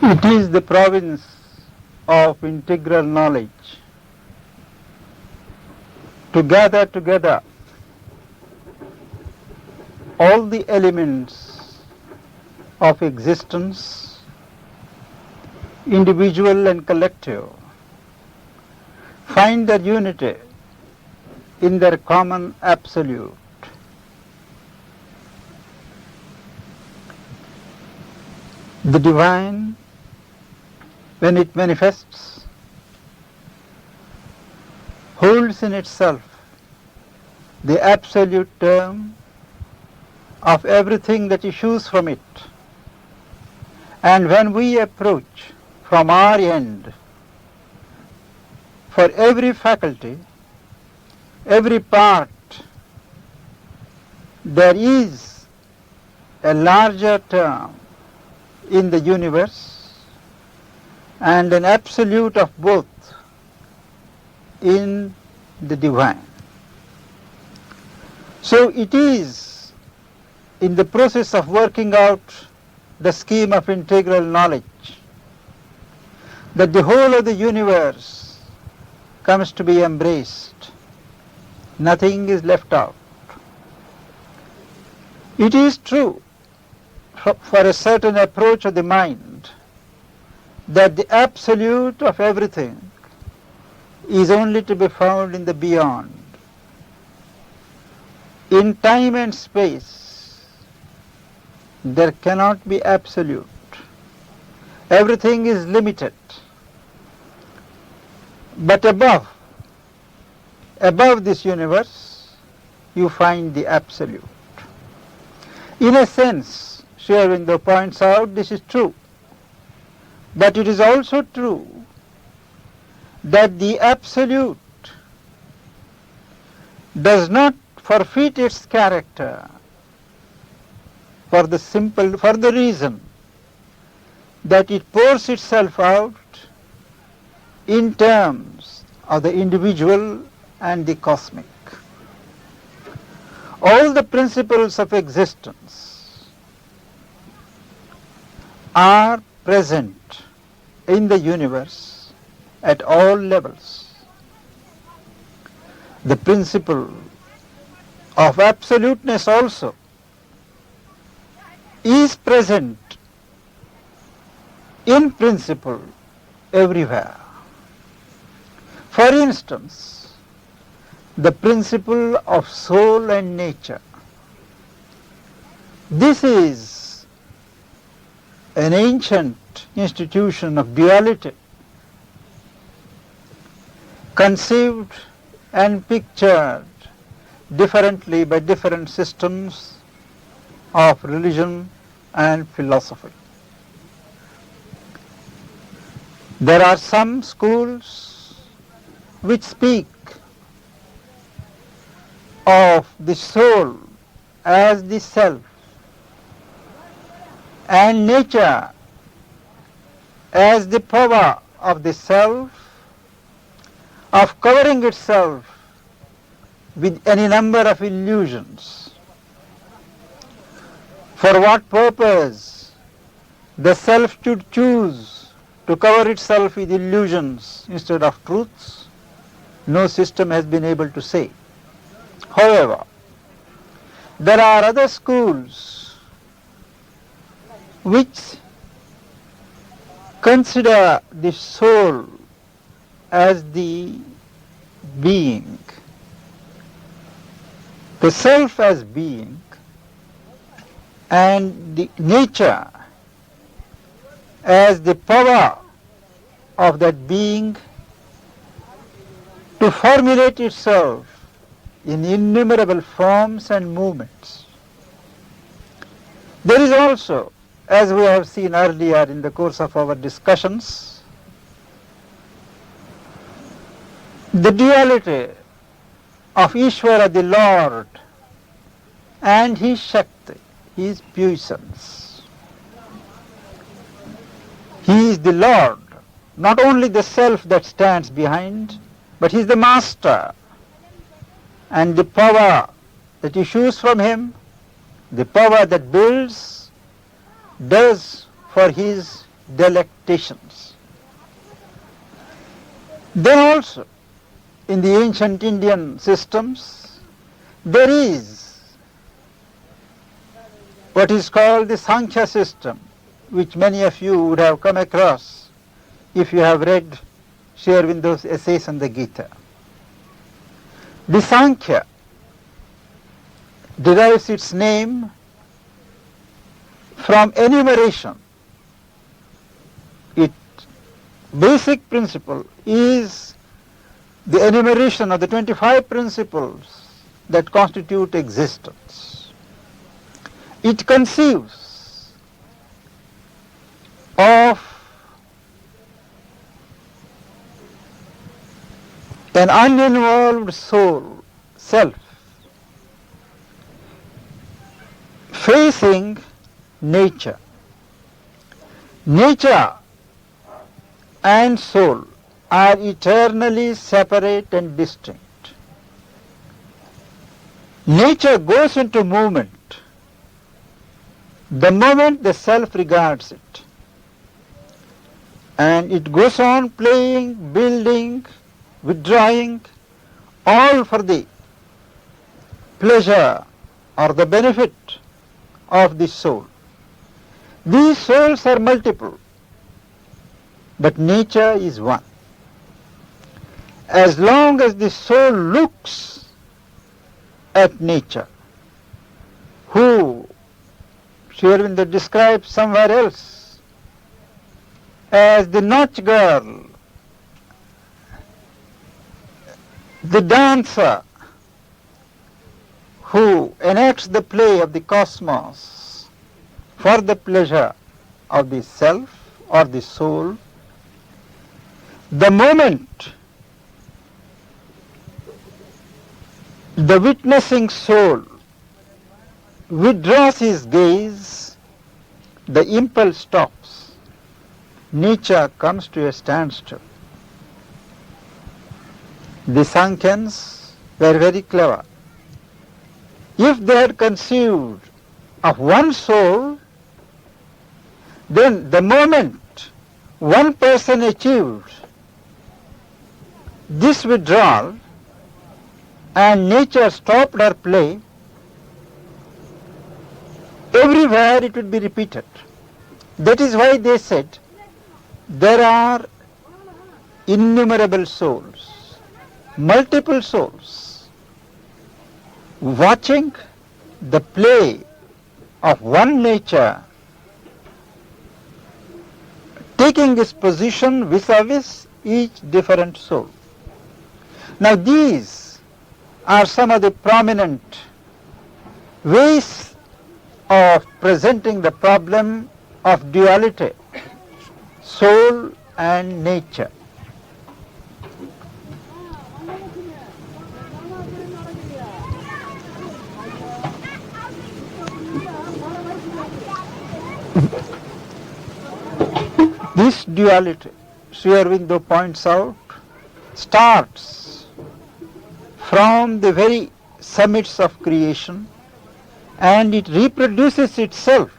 It is the province of integral knowledge to gather together all the elements of existence, individual and collective, find their unity in their common absolute. The divine, when it manifests, holds in itself the absolute term of everything that issues from it. And when we approach from our end, for every faculty, every part, there is a larger term in the universe and an absolute of both in the divine. So it is in the process of working out the scheme of integral knowledge that the whole of the universe comes to be embraced. Nothing is left out. It is true for a certain approach of the mind that the absolute of everything is only to be found in the beyond. In time and space, there cannot be absolute. Everything is limited. But above this universe, you find the absolute. In a sense, Sri Aurobindo points out this is true. But it is also true that the absolute does not forfeit its character for the reason that it pours itself out in terms of the individual and the cosmic. All the principles of existence are present in the universe at all levels. The principle of absoluteness also is present in principle everywhere. For instance, the principle of soul and nature. This is an ancient institution of duality, conceived and pictured differently by different systems of religion and philosophy. There are some schools which speak of the soul as the self and nature as the power of the self of covering itself with any number of illusions. For what purpose the self should choose to cover itself with illusions instead of truths, no system has been able to say. However, there are other schools which consider the soul as the being, the self as being, and the nature as the power of that being to formulate itself in innumerable forms and movements. There is also, as we have seen earlier in the course of our discussions, the duality of Ishvara, the Lord, and his Shakti, his puissance. He is the Lord, not only the self that stands behind, but he is the master, and the power that issues from him, the power that builds, does for his delectations. Then also, in the ancient Indian systems, there is what is called the Sankhya system, which many of you would have come across if you have read Sri Aurobindo's essays on the Gita. The Sankhya derives its name from enumeration. Its basic principle is the enumeration of the 25 principles that constitute existence. It conceives of an uninvolved soul, self, facing nature. Nature and soul are eternally separate and distinct. Nature goes into movement the moment the self regards it, and it goes on playing, building, withdrawing, all for the pleasure or the benefit of the soul. These souls are multiple, but nature is one. As long as the soul looks at nature, who Sri Aurobindo describes somewhere else as the Nautch girl, the dancer who enacts the play of the cosmos for the pleasure of the self or the soul, the moment the witnessing soul withdraws his gaze, the impulse stops. Nature comes to a standstill. The Sankhyans were very clever. If they had conceived of one soul, then the moment one person achieved this withdrawal and nature stopped her play, everywhere it would be repeated. That is why they said there are innumerable souls, multiple souls, watching the play of one nature, taking its position vis-a-vis each different soul. Now these are some of the prominent ways of presenting the problem of duality, soul and nature. This duality, Sri Aurobindo points out, starts from the very summits of creation, and it reproduces itself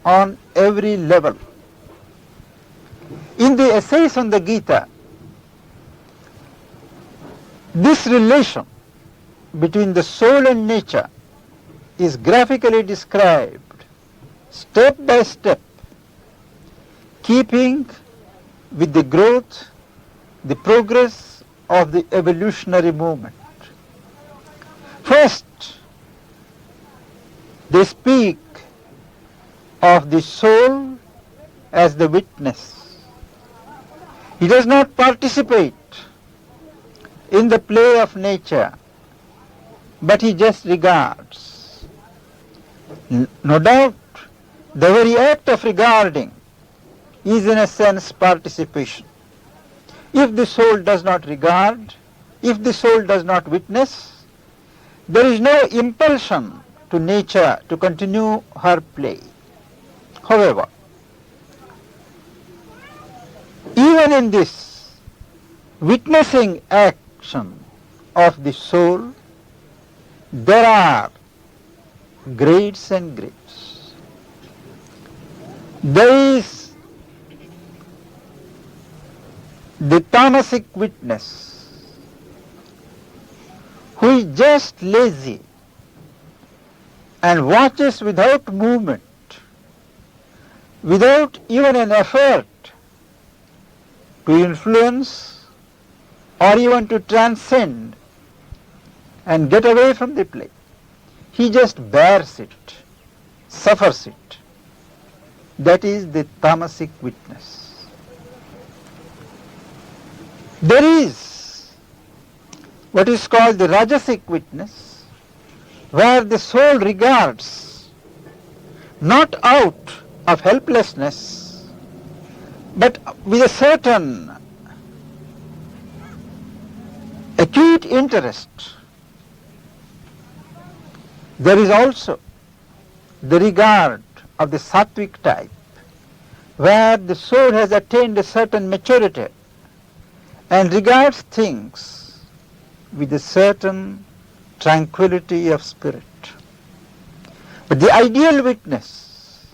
on every level. In the essays on the Gita, this relation between the soul and nature is graphically described step by step, keeping with the growth, the progress of the evolutionary movement. First, they speak of the soul as the witness. He does not participate in the play of nature, but he just regards. No doubt, the very act of regarding is in a sense participation. If the soul does not regard, if the soul does not witness, there is no impulsion to nature to continue her play. However, even in this witnessing action of the soul, there are grades and grades. There is The tamasic witness, who is just lazy and watches without movement, without even an effort to influence or even to transcend and get away from the play. He just bears it, suffers it. That is the tamasic witness. There is what is called the rajasic witness, where the soul regards not out of helplessness, but with a certain acute interest. There is also the regard of the sattvic type, where the soul has attained a certain maturity and regards things with a certain tranquility of spirit. But the ideal witness,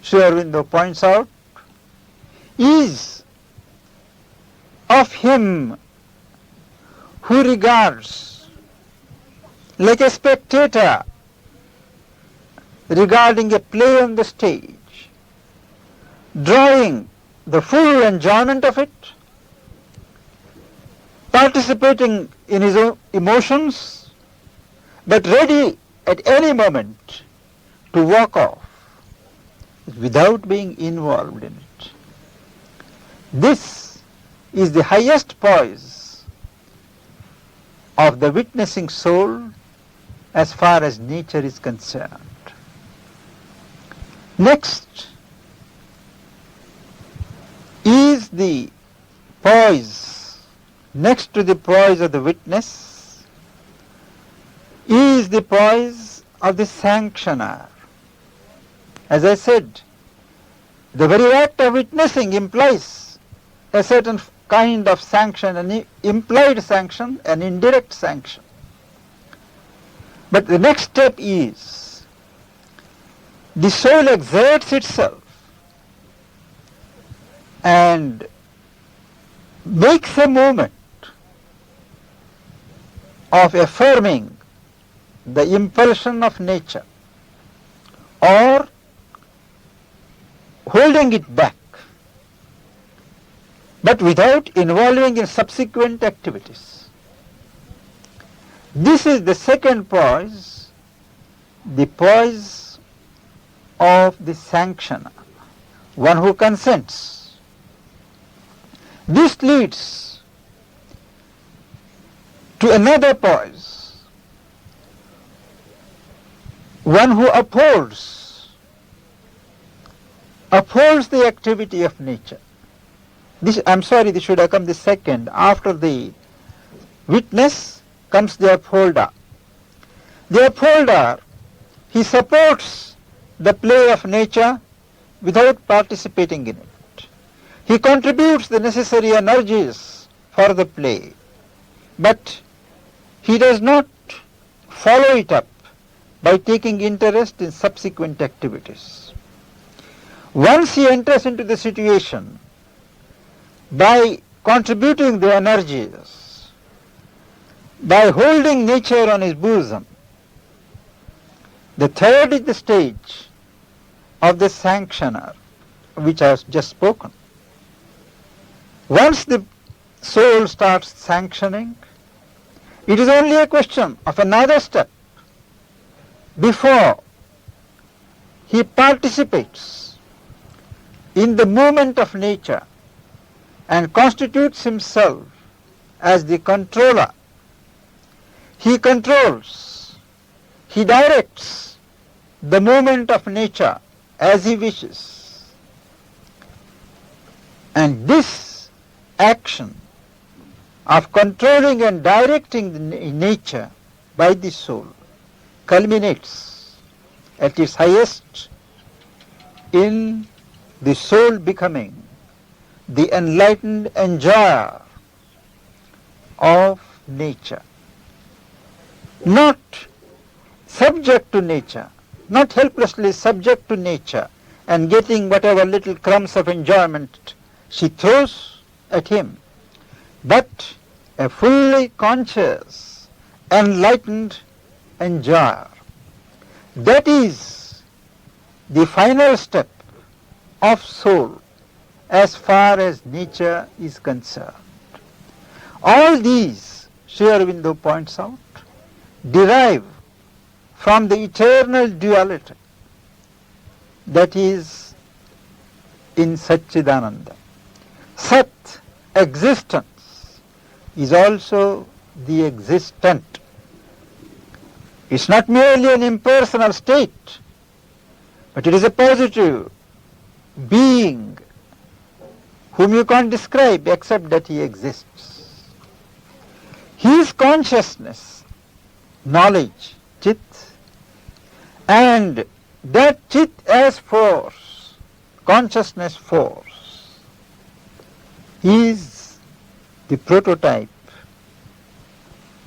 Sri Aurobindo points out, is of him who regards like a spectator regarding a play on the stage, drawing the full enjoyment of it, participating in his own emotions, but ready at any moment to walk off without being involved in it. This is the highest poise of the witnessing soul as far as nature is concerned. Next is the poise, next to the poise of the witness, is the poise of the sanctioner. As I said, the very act of witnessing implies a certain kind of sanction, an implied sanction, an indirect sanction. But the next step is the soul exerts itself and makes a movement of affirming the impulsion of nature or holding it back, but without involving in subsequent activities. This is the second poise, the poise of the sanctioner, one who consents. This leads to another poise, one who upholds the activity of nature. This should have come the second. After the witness comes the upholder. The upholder, he supports the play of nature without participating in it. He contributes the necessary energies for the play, but he does not follow it up by taking interest in subsequent activities. Once he enters into the situation by contributing the energies, by holding nature on his bosom, the third is the stage of the sanctioner, which I have just spoken. Once the soul starts sanctioning, it is only a question of another step before he participates in the movement of nature and constitutes himself as the controller. He controls, he directs the movement of nature as he wishes. And this action of controlling and directing the nature by the soul culminates at its highest in the soul becoming the enlightened enjoyer of nature, not subject to nature, not helplessly subject to nature and getting whatever little crumbs of enjoyment she throws at him, but a fully conscious, enlightened enjoyer. That is the final step of soul as far as nature is concerned. All these, Sri Aurobindo points out, derive from the eternal duality that is in Satchidananda. Sat, existence, is also the existent. It's not merely an impersonal state, but it is a positive being whom you can't describe except that he exists. His consciousness, knowledge, chit, and that chit as force, consciousness force, is the prototype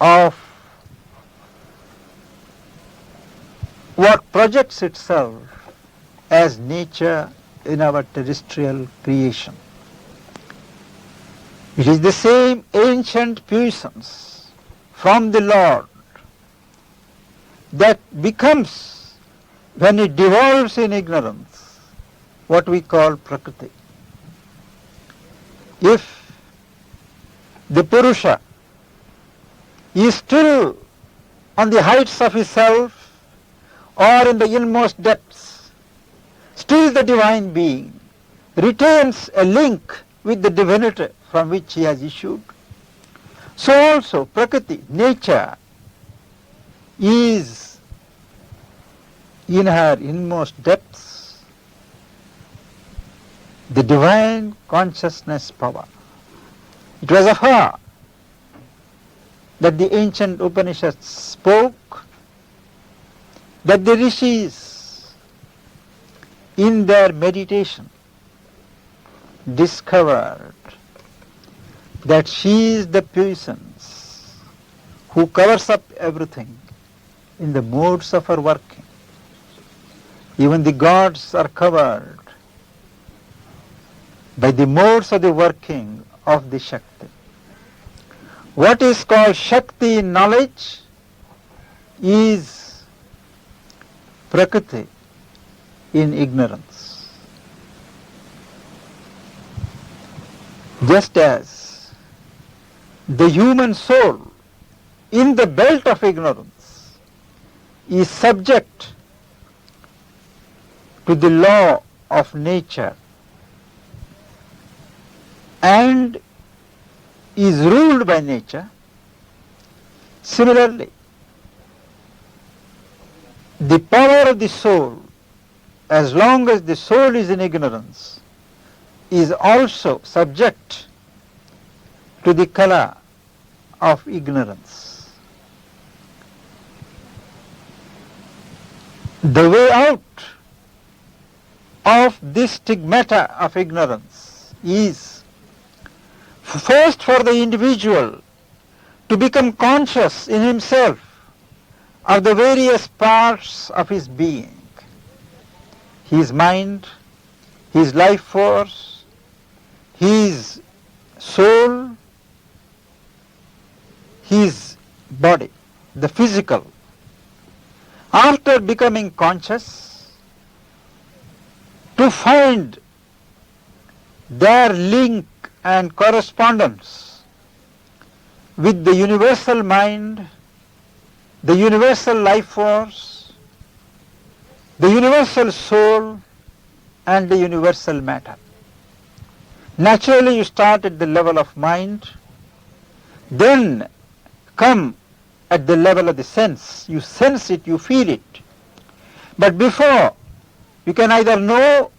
of what projects itself as nature in our terrestrial creation. It is the same ancient puissance from the Lord that becomes, when it devolves in ignorance, what we call Prakriti. If the Purusha is still on the heights of his self or in the inmost depths, still the divine being retains a link with the divinity from which he has issued. So also Prakriti, nature, is in her inmost depths the divine consciousness power. It was of her that the ancient Upanishads spoke, that the rishis in their meditation discovered that she is the puissance who covers up everything in the modes of her working. Even the gods are covered by the modes of the working of the Shakti. What is called Shakti in knowledge is Prakriti in ignorance. Just as the human soul in the belt of ignorance is subject to the law of nature and is ruled by nature, similarly, the power of the soul, as long as the soul is in ignorance, is also subject to the kala of ignorance. The way out of this stigmata of ignorance is first for the individual to become conscious in himself of the various parts of his being, his mind, his life force, his soul, his body, the physical. After becoming conscious, to find their link and correspondence with the universal mind, the universal life force, the universal soul, and the universal matter. Naturally, you start at the level of mind, then come at the level of the sense. You sense it, you feel it. But before you can either know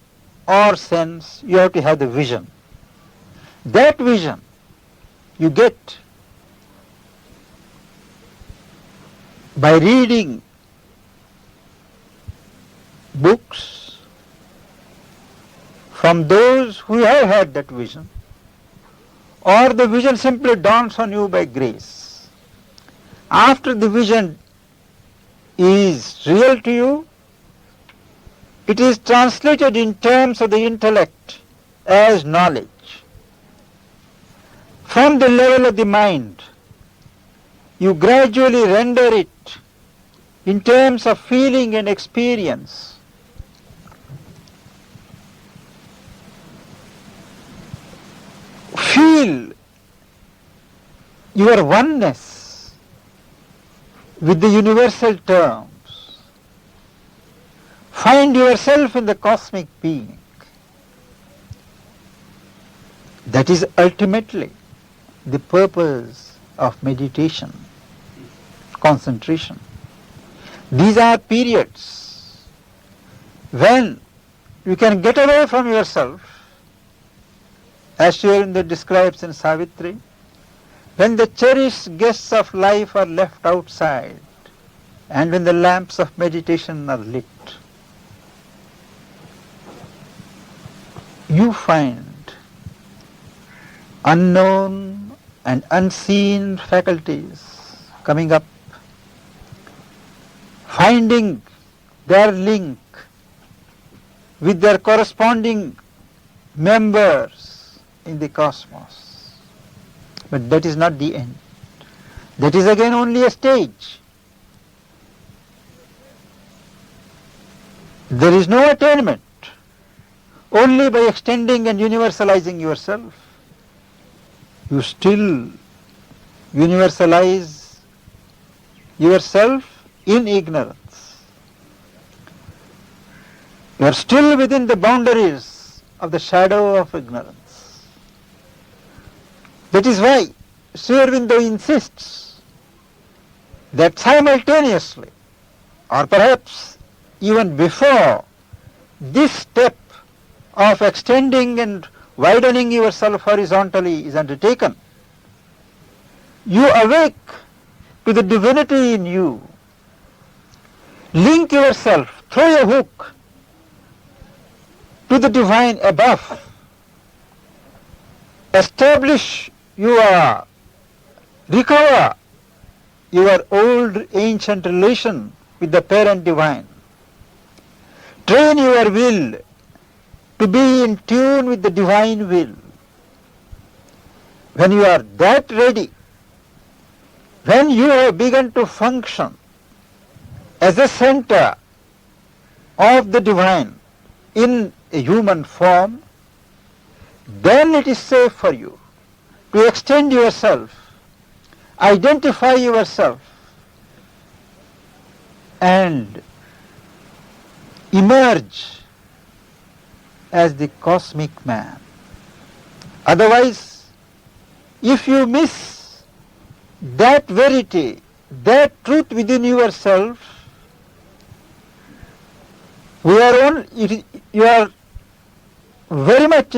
or sense, you have to have the vision. That vision you get by reading books from those who have had that vision, or the vision simply dawns on you by grace. After the vision is real to you, it is translated in terms of the intellect as knowledge. from the level of the mind, you gradually render it in terms of feeling and experience. Feel your oneness with the universal terms. Find yourself in the cosmic being. That is ultimately the purpose of meditation, concentration. These are periods when you can get away from yourself, as Sri Aurobindo describes in Savitri, when the cherished guests of life are left outside and when the lamps of meditation are lit. You find unknown and unseen faculties coming up, finding their link with their corresponding members in the cosmos. But that is not the end. That is again only a stage. There is no attainment. Only by extending and universalizing yourself, you still universalize yourself in ignorance. You are still within the boundaries of the shadow of ignorance. That is why Sri Aurobindo insists that simultaneously, or perhaps even before this step of extending and widening yourself horizontally is undertaken, you awake to the divinity in you. Link yourself, throw a hook to the divine above. Establish recover your old ancient relation with the parent divine. Train your will to be in tune with the divine will. When you are that ready, when you have begun to function as a center of the divine in a human form, then it is safe for you to extend yourself, identify yourself, and emerge as the cosmic man. Otherwise, if you miss that verity, that truth within yourself, you are very much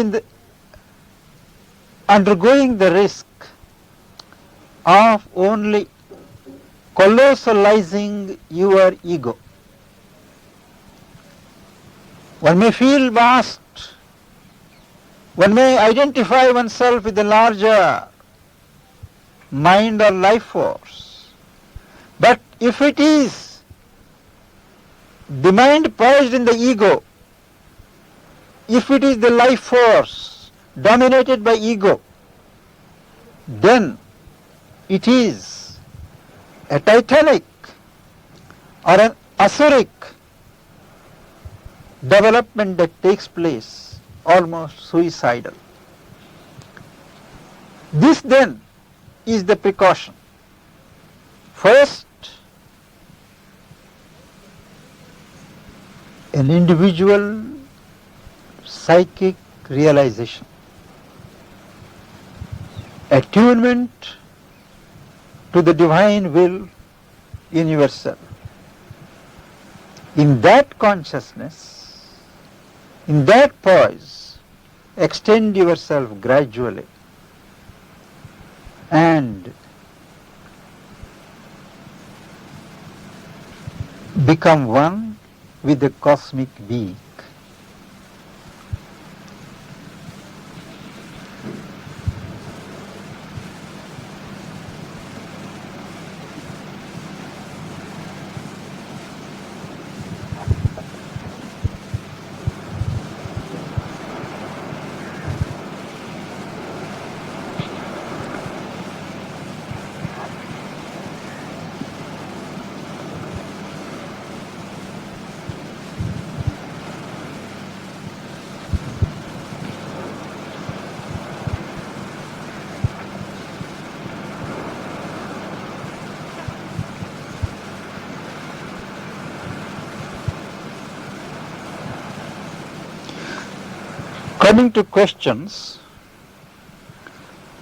undergoing the risk of only colossalizing your ego. One may feel vast, one may identify oneself with the larger mind or life force, but if it is the mind poised in the ego, if it is the life force dominated by ego, then it is a titanic or an asuric development that takes place, almost suicidal. This then is the precaution. First, an individual psychic realization, attunement to the divine will in yourself. In that consciousness, in that poise, extend yourself gradually and become one with the cosmic being. Coming to questions,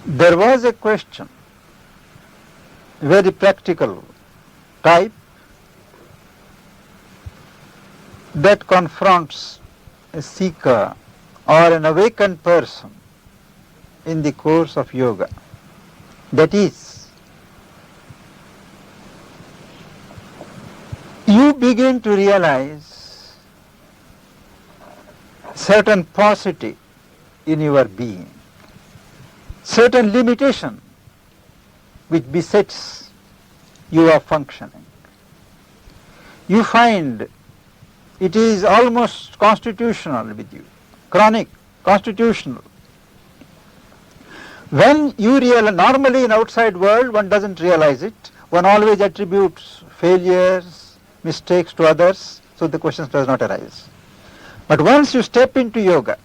there was a question, very practical type, that confronts a seeker or an awakened person in the course of yoga. That is, you begin to realize certain paucity in your being, certain limitation which besets your functioning. You find it is almost constitutional with you, chronic, constitutional. When you realize, normally in outside world one doesn't realize it, one always attributes failures, mistakes to others, so the questions does not arise. But once you step into yoga,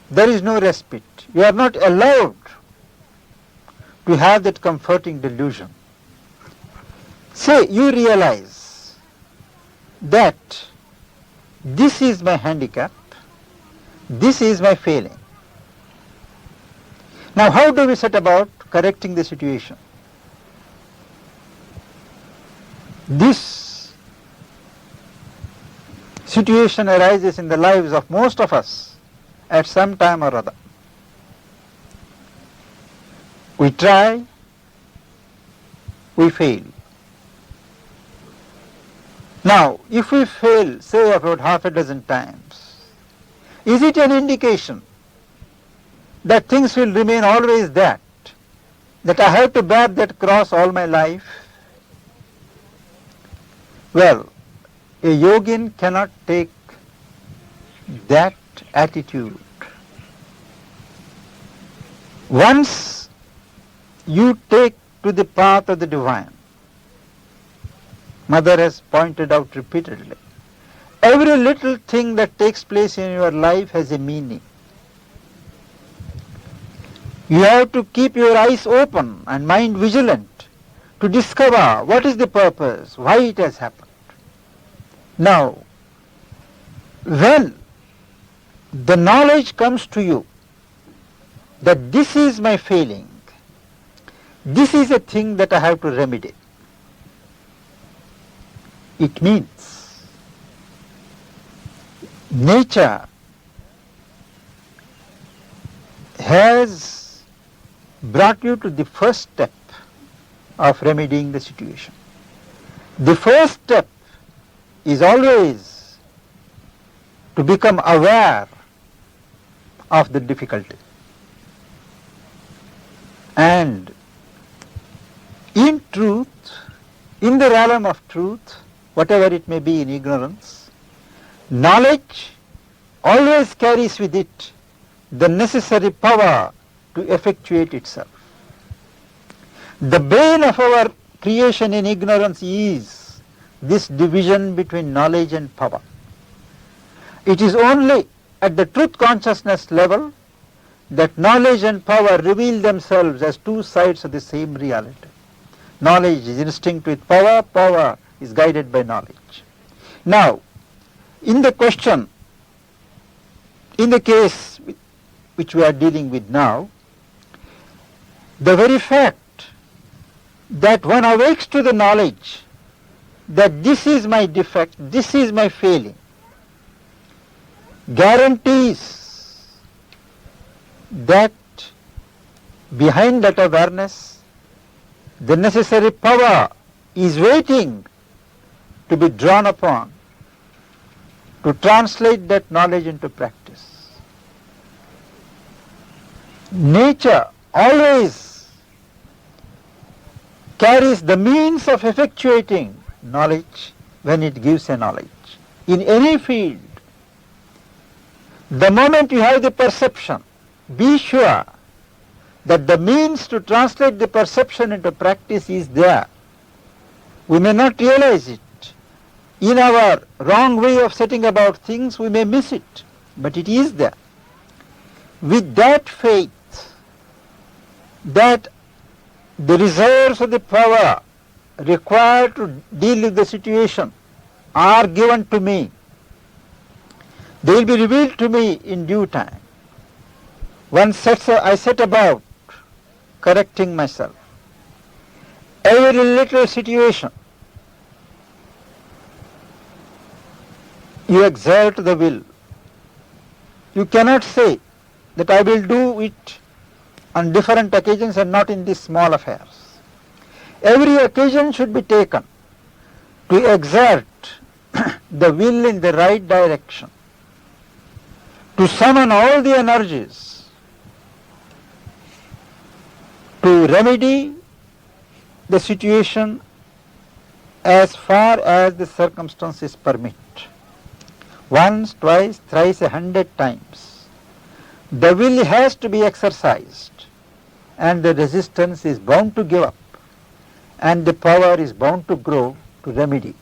there is no respite. You are not allowed to have that comforting delusion. Say you realize that this is my handicap, this is my failing. Now how do we set about correcting the situation? This situation arises in the lives of most of us at some time or other. We try, we fail. Now, if we fail, say about half a dozen times, is it an indication that things will remain always that I have to bear that cross all my life? Well, a yogin cannot take that attitude. Once you take to the path of the divine, Mother has pointed out repeatedly, every little thing that takes place in your life has a meaning. You have to keep your eyes open and mind vigilant to discover what is the purpose, why it has happened. Now, when the knowledge comes to you that this is my failing, this is a thing that I have to remedy, it means nature has brought you to the first step of remedying the situation. The first step is always to become aware of the difficulty. And in truth, in the realm of truth, whatever it may be in ignorance, knowledge always carries with it the necessary power to effectuate itself. The bane of our creation in ignorance is this division between knowledge and power. It is only at the truth consciousness level that knowledge and power reveal themselves as two sides of the same reality. Knowledge is instinct with power, power is guided by knowledge. Now, in the question, in the case which we are dealing with now, the very fact that one awakes to the knowledge that this is my defect, this is my failing, guarantees that behind that awareness, the necessary power is waiting to be drawn upon to translate that knowledge into practice. Nature always carries the means of effectuating knowledge when it gives a knowledge. In any field, the moment you have the perception, be sure that the means to translate the perception into practice is there. We may not realize it. In our wrong way of setting about things, we may miss it, but it is there. With that faith that the reserves of the power required to deal with the situation are given to me, They will be revealed to me in due time. I set about correcting myself. Every little situation, you exert the will. You cannot say that I will do it on different occasions and not in these small affairs. Every occasion should be taken to exert the will in the right direction, to summon all the energies to remedy the situation as far as the circumstances permit. Once, twice, thrice, 100 times. The will has to be exercised, and the resistance is bound to give up, and the power is bound to grow to remedy.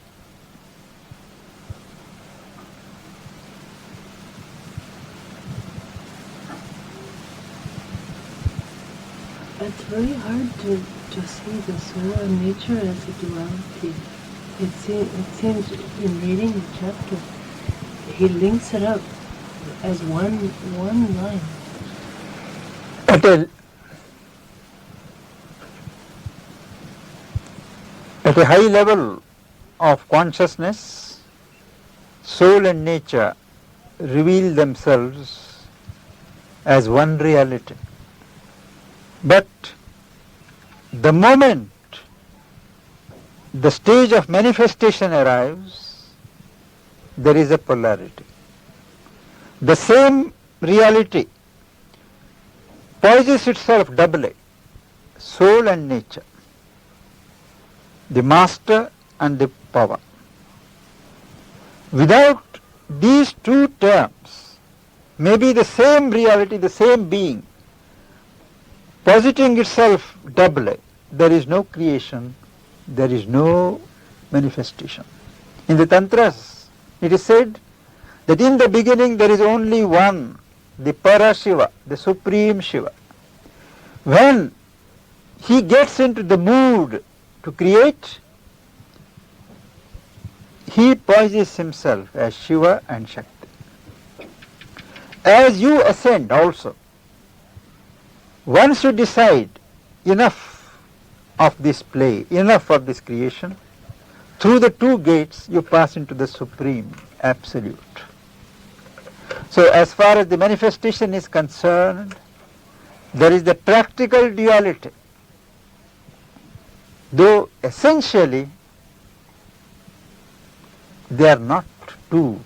It's very hard to see the soul and nature as a duality. It seems in reading the chapter, he links it up as one line. At a high level of consciousness, soul and nature reveal themselves as one reality. But the moment the stage of manifestation arrives, there is a polarity. The same reality poises itself doubly, soul and nature, the master and the power. Without these two terms, maybe the same reality, the same being, positing itself doubly, there is no creation, there is no manifestation. In the Tantras, it is said that in the beginning there is only one, the Parashiva, the Supreme Shiva. When he gets into the mood to create, he poises himself as Shiva and Shakti. As you ascend also, once you decide enough of this play, enough of this creation, through the two gates you pass into the Supreme Absolute. So as far as the manifestation is concerned, there is the practical duality, though essentially they are not two,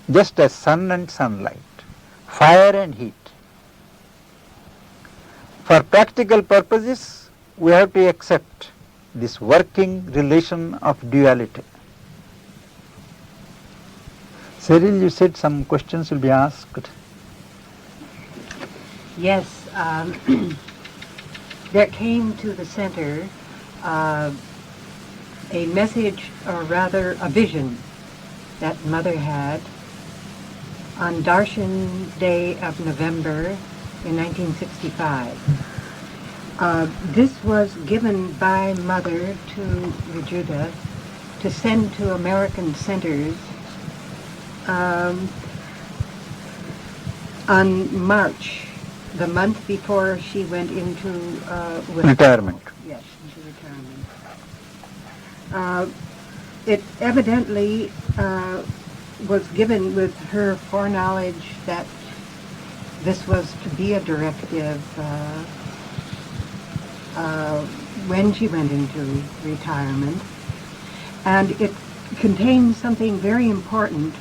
just as sun and sunlight, fire and heat. For practical purposes, we have to accept this working relation of duality. Cyril, you said some questions will be asked. Yes, there came to the center a message, or rather a vision, that Mother had on Darshan Day of November in 1965. This was given by Mother to Vijuda to send to American centers on March, the month before she went into Retirement. Yes, into retirement. It evidently was given with her foreknowledge that this was to be a directive when she went into retirement, and it contains something very important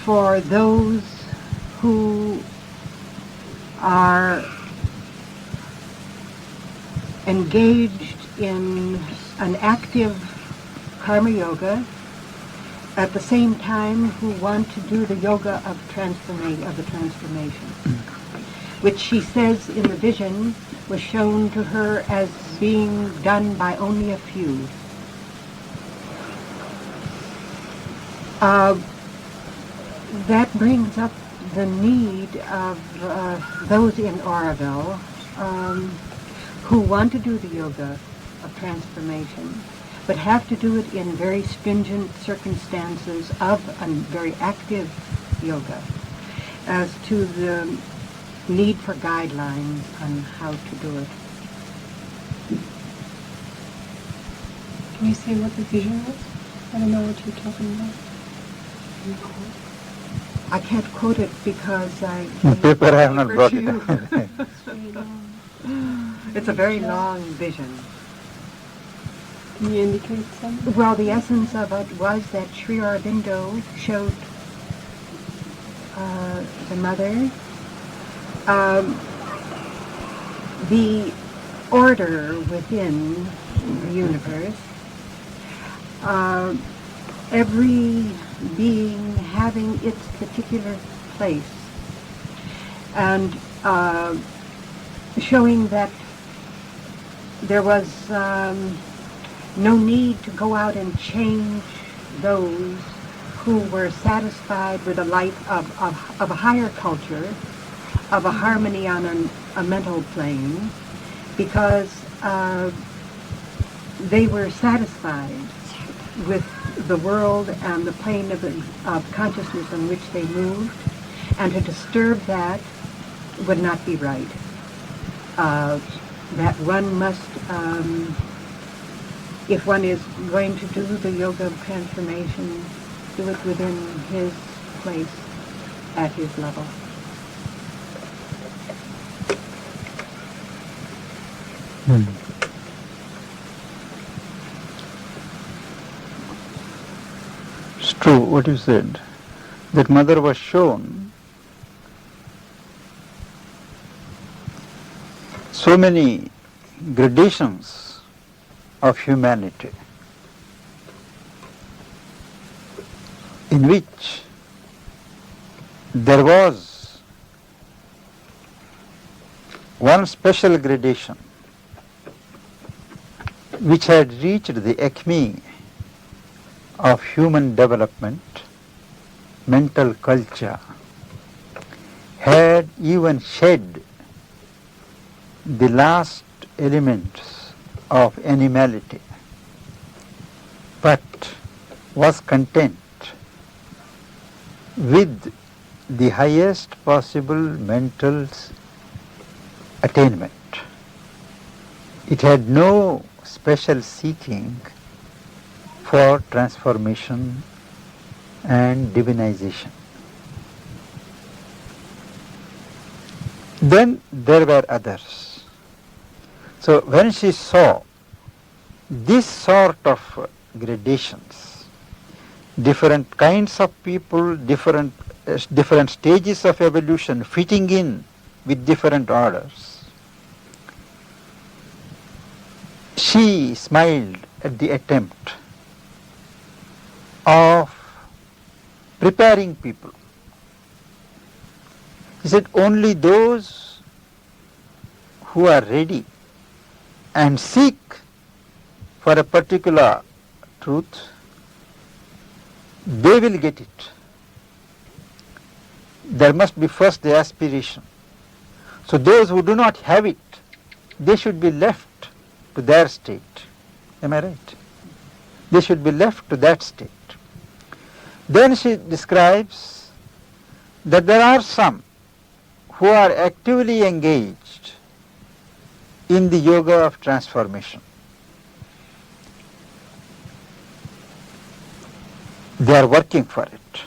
for those who are engaged in an active karma yoga, at the same time who want to do the yoga of the transformation, which she says in the vision was shown to her as being done by only a few. That brings up the need of those in Oroville who want to do the yoga of transformation, but have to do it in very stringent circumstances of a very active yoga. As to the need for guidelines on how to do it. Can you say what the vision was? I don't know what you're talking about. I can't quote it because I... The paper I have not paper brought to it. you. It's really long. It's a very long vision. Can you indicate some? Well, the essence of it was that Sri Aurobindo showed the mother the order within the universe, every being having its particular place, and showing that there was no need to go out and change those who were satisfied with a life of a higher culture, of a harmony on a mental plane, because they were satisfied with the world and the plane of consciousness in which they moved, and to disturb that would not be right. That one must, if one is going to do the yoga of transformation, do it within his place, at his level. It's true what you said, that mother was shown so many gradations of humanity in which there was one special gradation which had reached the acme of human development, mental culture, had even shed the last elements of animality, but was content with the highest possible mental attainment. It had no special seeking for transformation and divinization. Then there were others. So when she saw this sort of gradations, different kinds of people, different stages of evolution fitting in with different orders, she smiled at the attempt of preparing people. He said, only those who are ready and seek for a particular truth, they will get it. There must be first the aspiration. So those who do not have it, they should be left to their state. Am I right? They should be left to that state. Then she describes that there are some who are actively engaged in the yoga of transformation. They are working for it.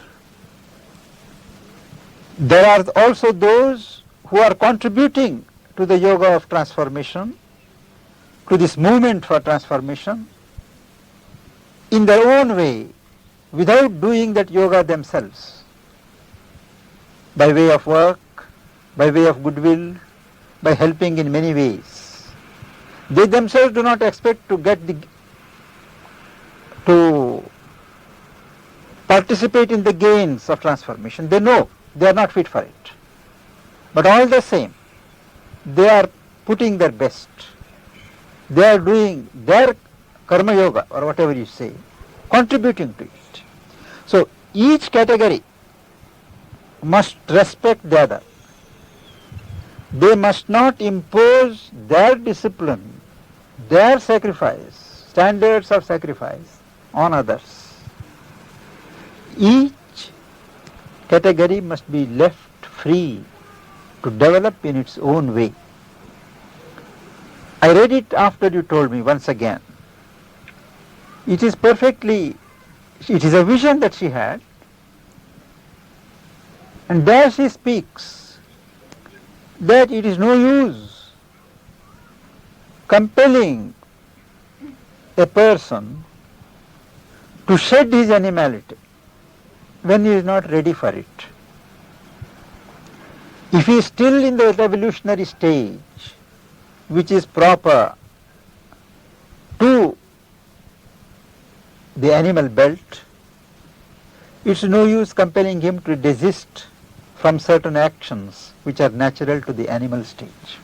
There are also those who are contributing to the yoga of transformation, to this movement for transformation, in their own way, without doing that yoga themselves, by way of work, by way of goodwill, by helping in many ways. They themselves do not expect to participate in the gains of transformation. They know they are not fit for it. But all the same, they are putting their best. They are doing their karma yoga, or whatever you say, contributing to it. So each category must respect the other. They must not impose their discipline, their sacrifice, standards of sacrifice on others. Each category must be left free to develop in its own way. I read it after you told me once again. It is a vision that she had, and there she speaks that it is no use compelling a person to shed his animality when he is not ready for it. If he is still in the evolutionary stage, which is proper to the animal belt, it's no use compelling him to desist from certain actions which are natural to the animal stage.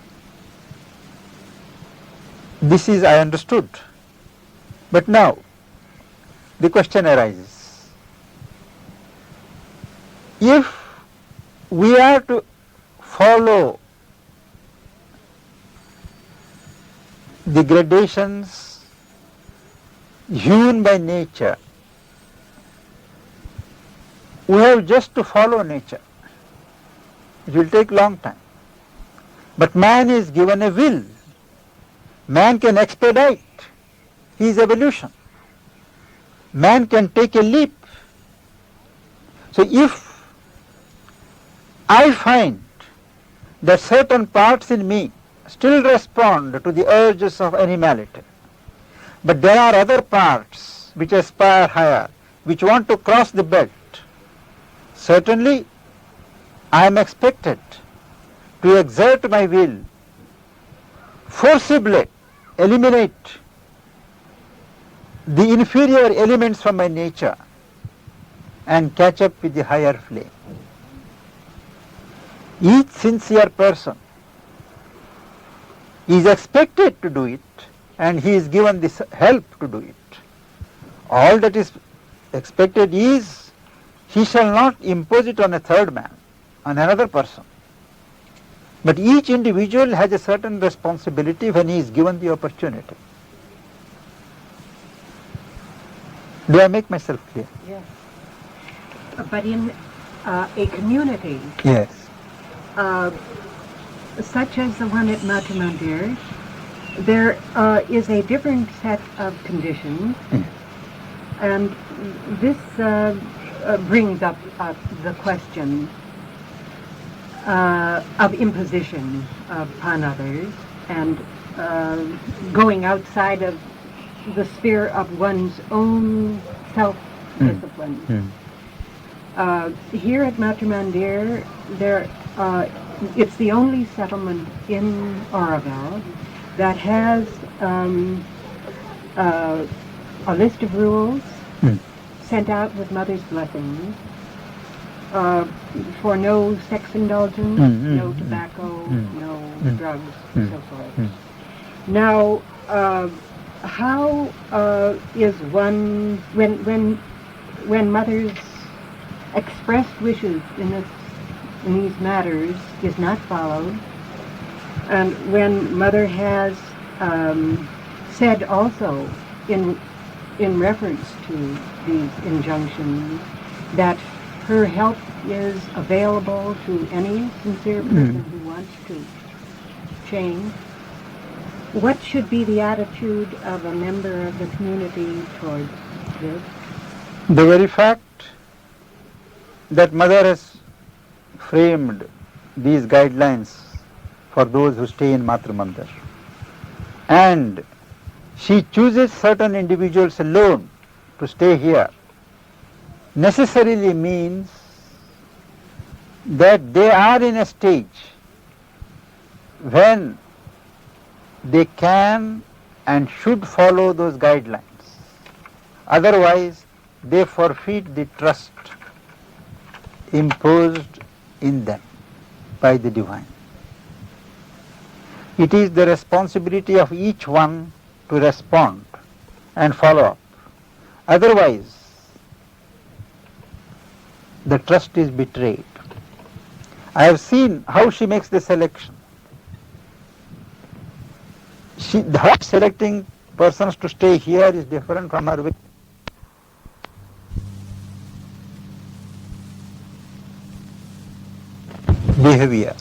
This is I understood. But now the question arises. If we are to follow the gradations hewn by nature, we have just to follow nature. It will take long time. But man is given a will. Man can expedite his evolution. Man can take a leap. So if I find that certain parts in me still respond to the urges of animality, but there are other parts which aspire higher, which want to cross the belt, certainly I am expected to exert my will, forcibly eliminate the inferior elements from my nature and catch up with the higher flame. Each sincere person is expected to do it, and he is given this help to do it. All that is expected is he shall not impose it on a third man, on another person. But each individual has a certain responsibility when he is given the opportunity. Do I make myself clear? Yes. But in a community Yes. such as the one at Matamandir, there is a different set of conditions, and this brings up the question of imposition upon others and going outside of the sphere of one's own self-discipline. Here at Matamandir, it's the only settlement in Oroville that has a list of rules sent out with Mother's blessing for no sex indulgence, no tobacco, no drugs, and so forth. Now, how is one, when Mother's expressed wishes in these matters is not followed, and when Mother has said also in reference to these injunctions that her help is available to any sincere person who wants to change, what should be the attitude of a member of the community towards this? The very fact that Mother has framed these guidelines for those who stay in Matra Mandir, and she chooses certain individuals alone to stay here, necessarily means that they are in a stage when they can and should follow those guidelines. Otherwise, they forfeit the trust imposed in them by the Divine. It is the responsibility of each one to respond and follow up. Otherwise, the trust is betrayed. I have seen how she makes the selection. Her selecting persons to stay here is different from our behavior.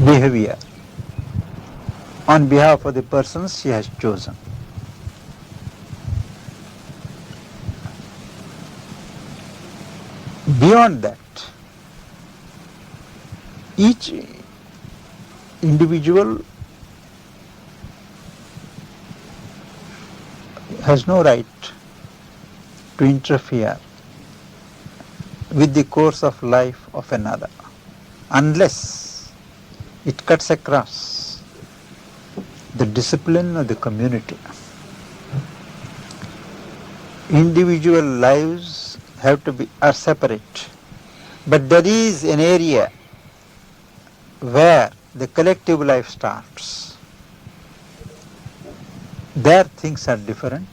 Behavior on behalf of the persons she has chosen. Beyond that, each individual has no right to interfere with the course of life of another unless it cuts across the discipline of the community. Individual lives are separate, but there is an area where the collective life starts. There things are different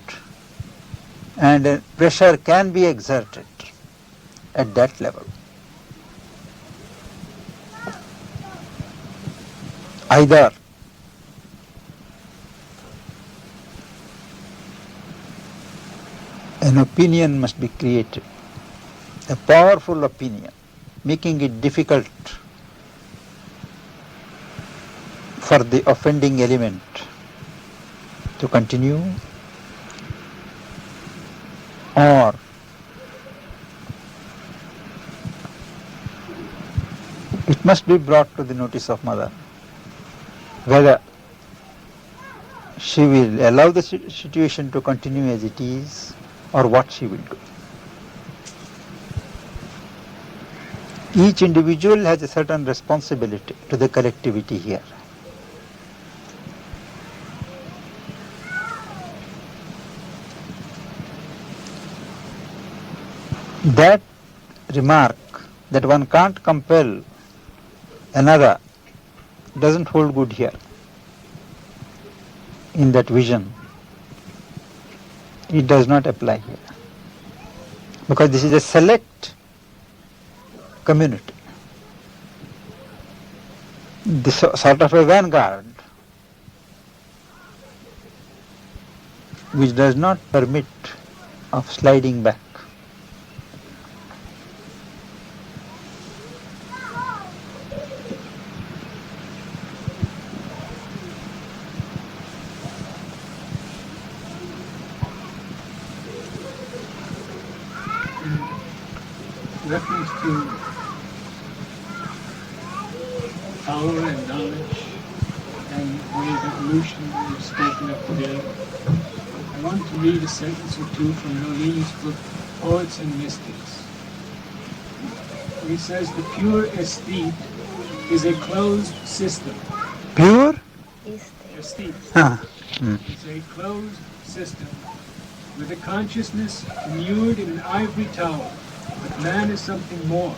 and pressure can be exerted at that level. Either an opinion must be created, a powerful opinion, making it difficult for the offending element to continue, or it must be brought to the notice of mother whether she will allow the situation to continue as it is or what she will do. Each individual has a certain responsibility to the collectivity here. That remark that one can't compel another doesn't hold good here. In that vision, it does not apply here. Because this is a select community. This sort of a vanguard which does not permit of sliding back. Reference to power and knowledge and way of evolution we've spoken of today, I want to read a sentence or two from Nolini's book, Poets and Mystics. He says, the pure aesthete is a closed system. Pure? Aesthete Ah. is a closed system with a consciousness immured in an ivory tower. But man is something more.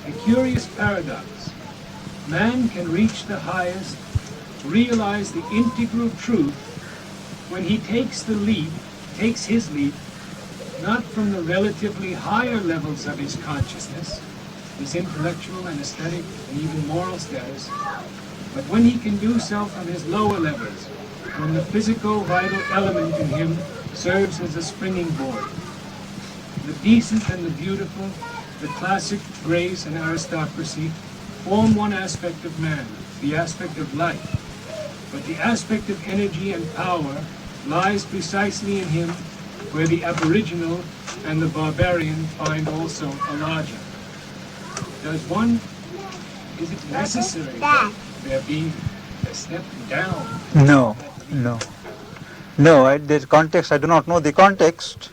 A curious paradox. Man can reach the highest, realize the integral truth when he takes his leap, not from the relatively higher levels of his consciousness, his intellectual and aesthetic and even moral status, but when he can do so from his lower levels, when the physical vital element in him serves as a springing board. The decent and the beautiful, the classic grace and aristocracy form one aspect of man, the aspect of life. But the aspect of energy and power lies precisely in him where the aboriginal and the barbarian find also a lodging. Is it necessary that there be a step down? No. The context, I do not know the context.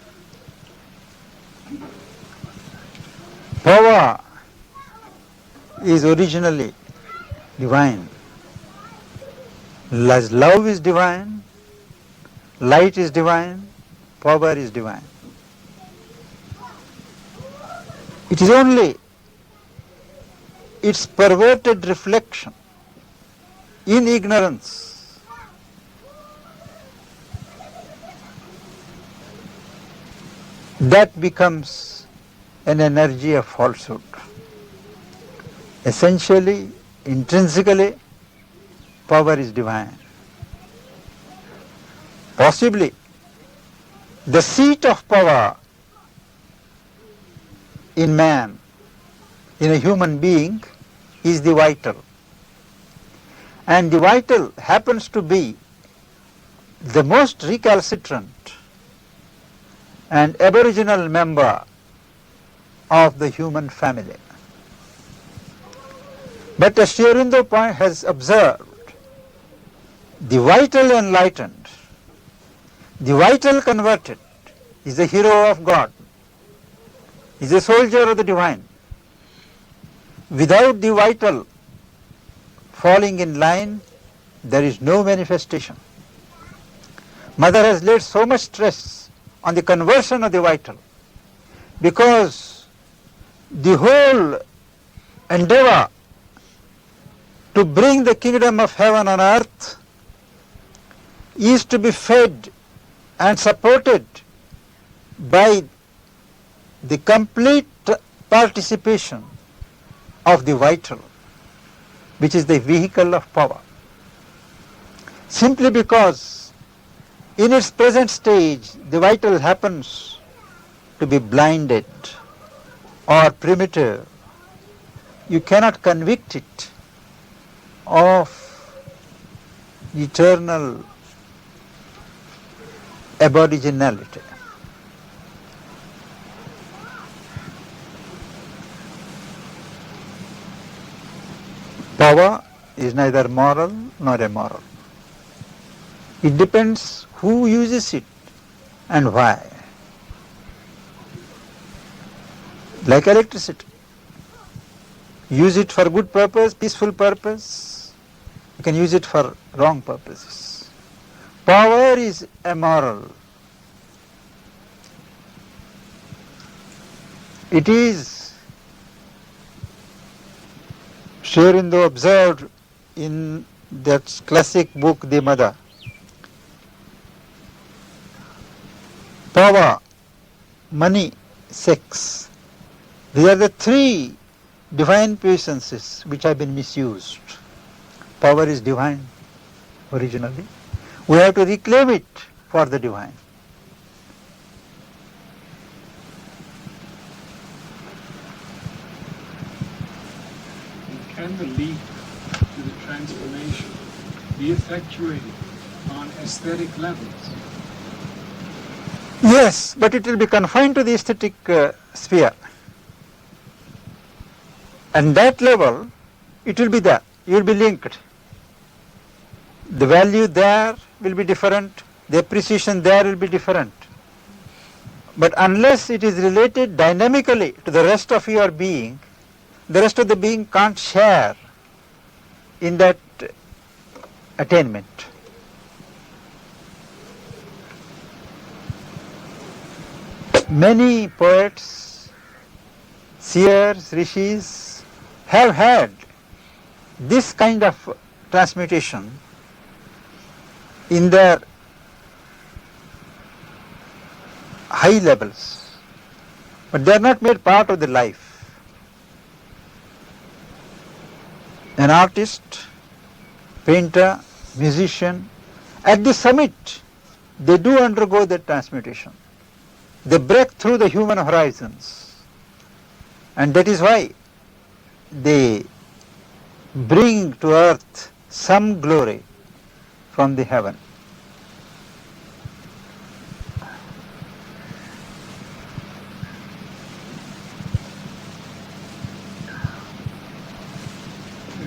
Power is originally divine. Love is divine, light is divine, power is divine. It is only its perverted reflection in ignorance that becomes an energy of falsehood. Essentially, intrinsically, power is divine. Possibly, the seat of power in man, in a human being, is the vital. And the vital happens to be the most recalcitrant and aboriginal member of the human family. But as Sri Aurobindo has observed, the vital enlightened, the vital converted is the hero of God, is a soldier of the divine. Without the vital falling in line, there is no manifestation. Mother has laid so much stress on the conversion of the vital because the whole endeavor to bring the kingdom of heaven on earth is to be fed and supported by the complete participation of the vital, which is the vehicle of power. Simply because in its present stage the vital happens to be blinded or primitive, you cannot convict it of eternal aboriginality. Power is neither moral nor immoral. It depends who uses it and why. Like electricity. Use it for good purpose, peaceful purpose. You can use it for wrong purposes. Power is immoral. It is, Sri Aurobindo observed in that classic book, The Mother. Power, money, sex. These are the three divine puissances which have been misused. Power is divine originally. We have to reclaim it for the divine. And can the leap to the transformation be effectuated on aesthetic levels? Yes, but it will be confined to the aesthetic sphere. And that level, it will be there. You will be linked. The value there will be different. The appreciation there will be different. But unless it is related dynamically to the rest of your being, the rest of the being can't share in that attainment. Many poets, seers, rishis have had this kind of transmutation in their high levels, but they are not made part of the life. An artist, painter, musician, at the summit, they do undergo that transmutation. They break through the human horizons, and that is why they bring to earth some glory from the heaven.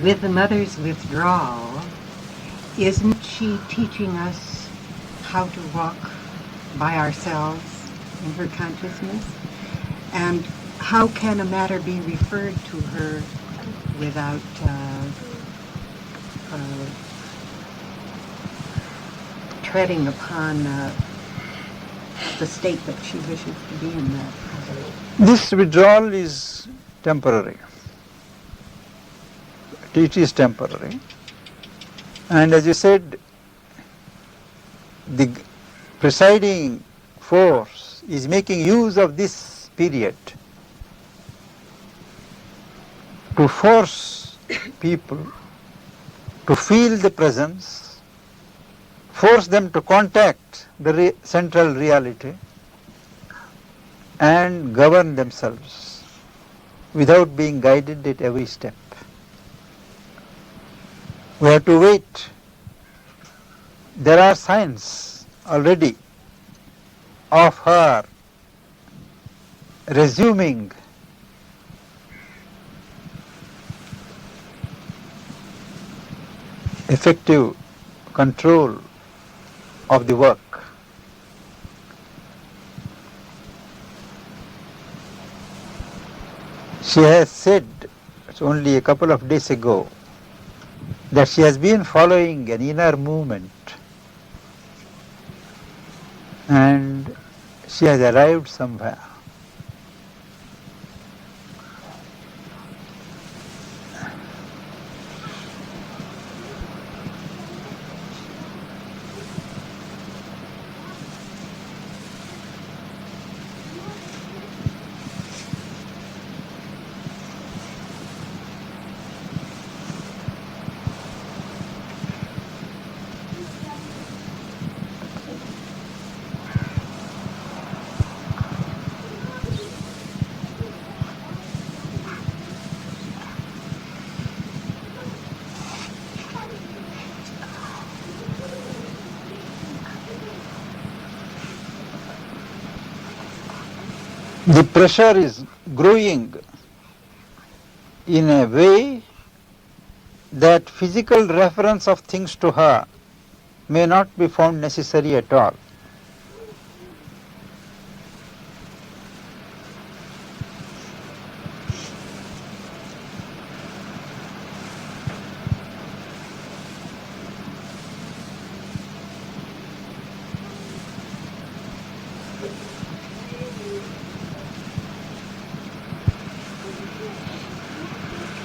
With the mother's withdrawal, isn't she teaching us how to walk by ourselves in her consciousness? And how can a matter be referred to her without treading upon the state that she wishes to be in that This withdrawal is temporary. It is temporary. And as you said, the presiding force is making use of this period to force people to feel the presence, force them to contact the central reality and govern themselves without being guided at every step. We have to wait. There are signs already of her resuming effective control of the work. She has said, it's only a couple of days ago, that she has been following an inner movement and she has arrived somewhere. The pressure is growing in a way that physical reference of things to her may not be found necessary at all.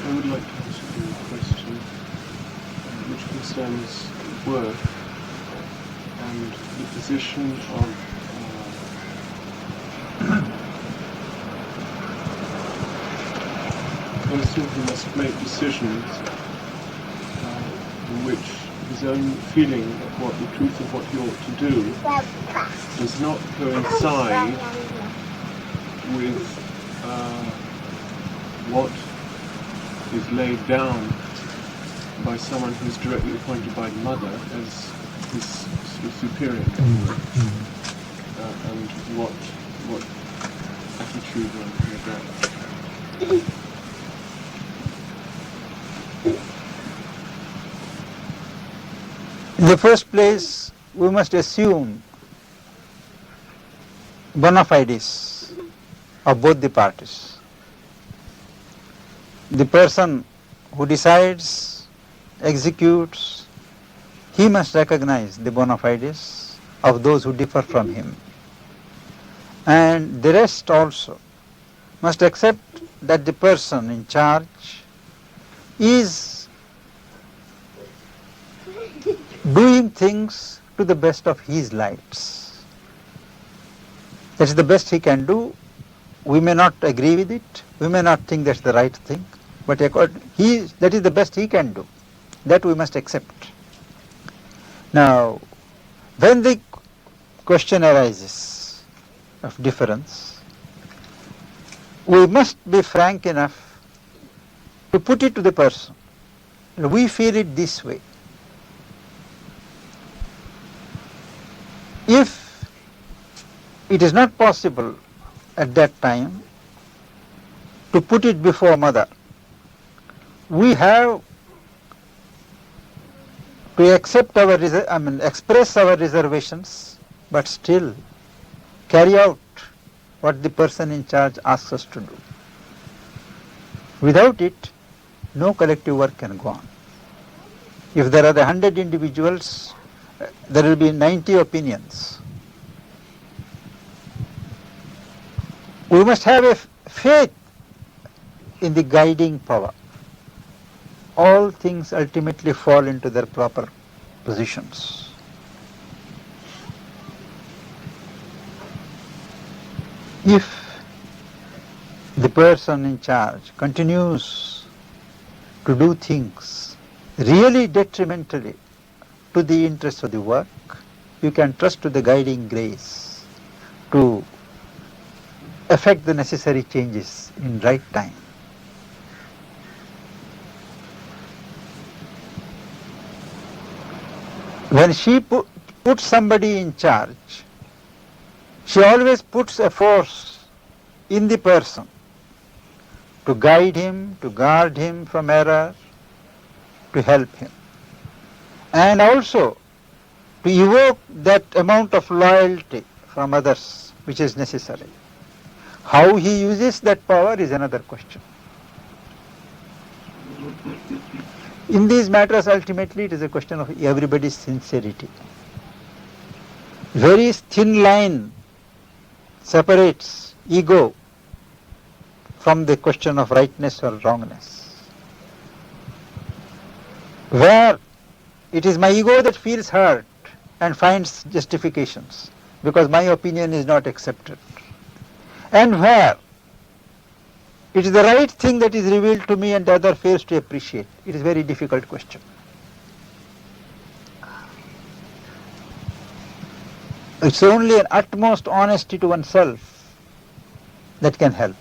I would like to ask you a question which concerns work and the position of a person who must make decisions in which his own feeling of what the truth of what he ought to do does not coincide with what is laid down by someone who is directly appointed by the mother as his superior, and what attitude one can adopt. In the first place, we must assume bona fides of both the parties. The person who decides, executes, he must recognize the bona fides of those who differ from him. And the rest also must accept that the person in charge is doing things to the best of his lights. That's the best he can do. We may not agree with it, we may not think that's the right thing, but that is the best he can do. That we must accept. Now, when the question arises of difference, we must be frank enough to put it to the person. We feel it this way. If it is not possible at that time to put it before mother, we have to accept express our reservations, but still carry out what the person in charge asks us to do. Without it, no collective work can go on. If there are 100 individuals, there will be 90 opinions. We must have a faith in the guiding power. All things ultimately fall into their proper positions. If the person in charge continues to do things really detrimentally to the interests of the work, you can trust to the guiding grace to effect the necessary changes in right time. When she puts somebody in charge, she always puts a force in the person to guide him, to guard him from error, to help him, and also to evoke that amount of loyalty from others which is necessary. How he uses that power is another question. In these matters, ultimately, it is a question of everybody's sincerity. Very thin line separates ego from the question of rightness or wrongness. Where it is my ego that feels hurt and finds justifications because my opinion is not accepted, and where it is the right thing that is revealed to me and the other fails to appreciate. It is a very difficult question. It's only an utmost honesty to oneself that can help.